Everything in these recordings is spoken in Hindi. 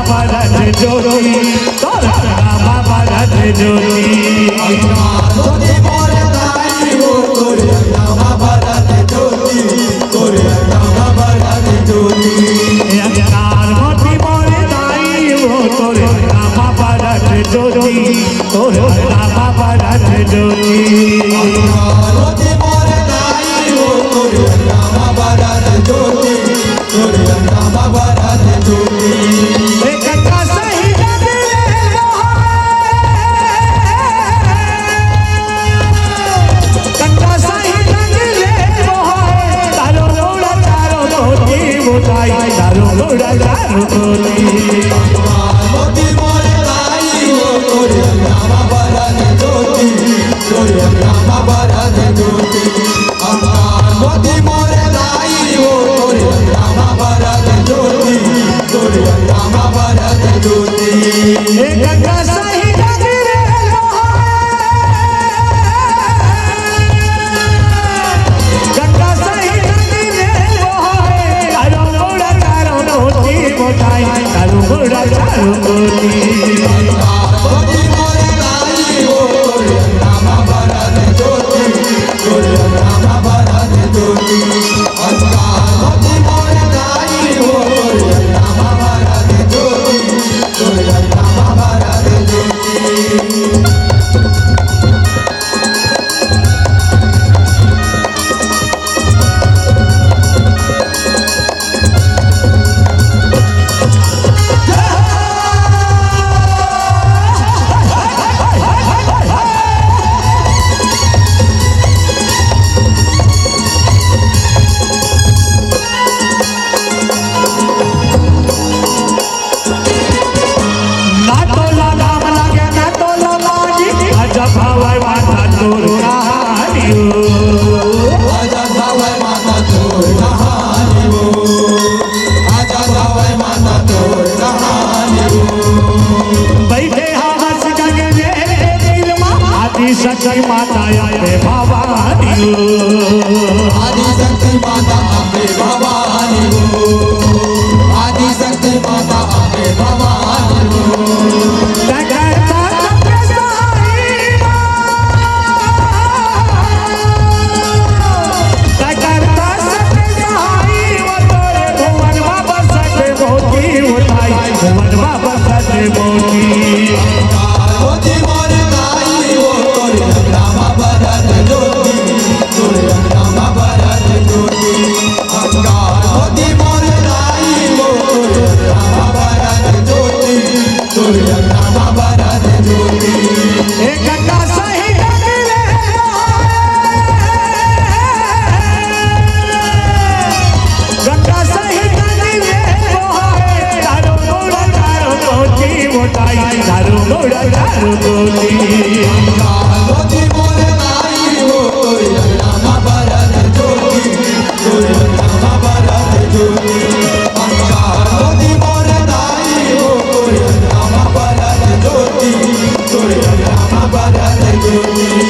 भरत ज्योति तोर नामा भरत ज्योति ज्योति मोर दाई हो तोर नामा भरत ज्योति तोर नामा भरत ज्योति अंगार मोती मोर दाई हो तोर नामा भरत ज्योति तोर नामा भरत ज्योति ज्योति मोर दाई हो तोर नामा भरत ज्योति तोर नामा भरत ज्योति गंगा सही गंगा सही तारो लोड़ा चारो मोती मोटाई तारो लोड़ा चारो मोती मोती मोर दाई हो तोर नामा भरत ज्योति तोर नामा भरत ज्योति मोती मोर दाई हो तोर नामा भरत ज्योति तोर नामा भरत ज्योति गंगा सही गंगा सही तारो लोड़ा चारो मोती मोटाई तारो लोड़ा चारो मोती मोती मोर दाई हो तोर नामा भरत ज्योति तोर नामा भरत ज्योति मोती मोर दाई हो तोर नामा भरत ज्योति तोर नामा भरत ज्योति ना तो लगाम लगे ना तो लगाजी अजब हवाई माता तोर कहानी आजा जावे माता तोर कहानी हो आजा जावे माता तोर कहानी हो बैठे हंस गगे मेरे दिल में आदि शक्ति माता आए भवानी आदि शक्ति माता अम्बे भवानी हो आदि शक्ति माता अम्बे भवानी हो मोती मोर दाई हो तोर नामा भरत ज्योति तोर नामा भरत ज्योति मोती मोर दाई हो तोर नामा भरत ज्योति तोर नामा भरत ज्योति गंगा सही गंगा सही तारो लोड़ा चारो मोती मोटाई तारो लोड़ा चारो मोती मोती मोर दाई हो तोर नामा भरत ज्योति तोर नामा भरत ज्योति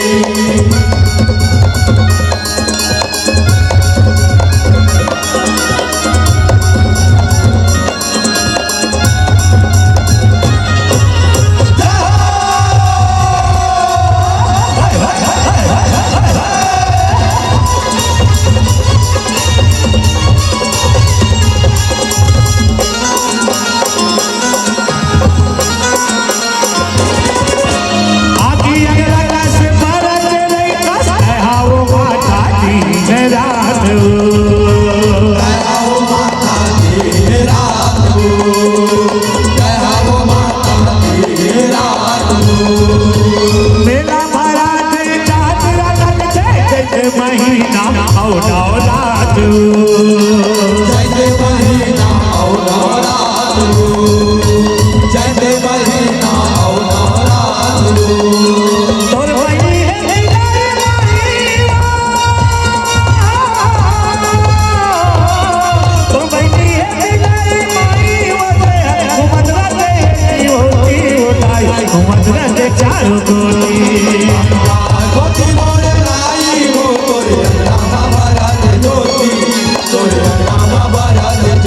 मोती मोर दाई हो तोर नामा भरत ज्योति तोर नामा भरत ज्योति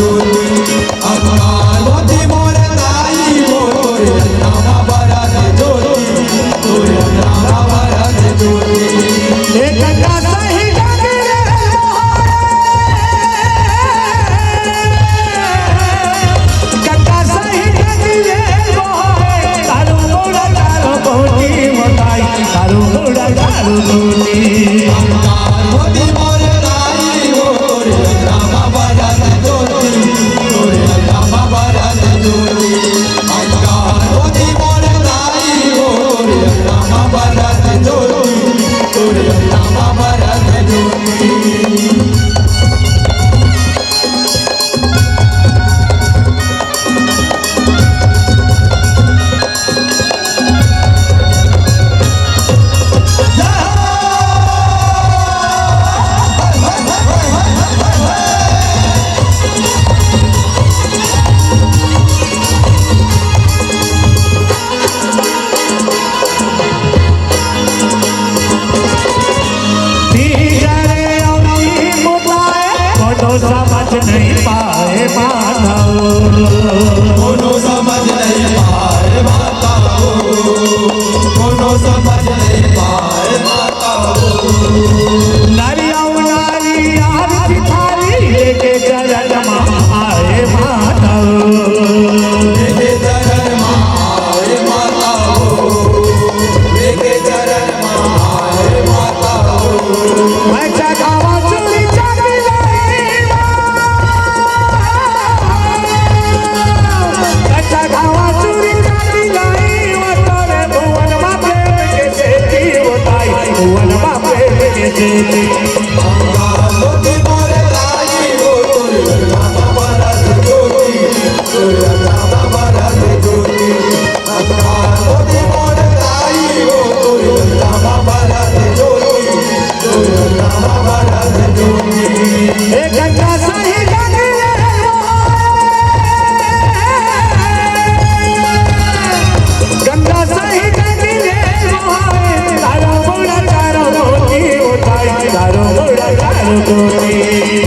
माताओ कोनो समझ नहीं पाए माताओ कोनो समझ नहीं पाए माताओ नारियाओ नारी आरती थारी लेके चरण आए माताओ लेके चरण आए माताओ लेके चरण आए माताओ मैं चढ़ावा चूड़ी चांदी लाई मैं चढ़ावा चूड़ी चांदी लाई वो तोरे भुवन मा प्रेम के सेती बताई भुवन मा प्रेम के सेती मोती मोरे लाई वो तोरे रामा बरत ज्योति तोरे रामा बरत ज्योति मोती मोरे लाई वो तोरे रामा बरत ज्योति तोरे रामा बरत ज्योति ए गंगा सही गंगे गंगा सही गंगे तारो मोड़ा तारो मोती उठाई तारो मोड़ा तारो मोती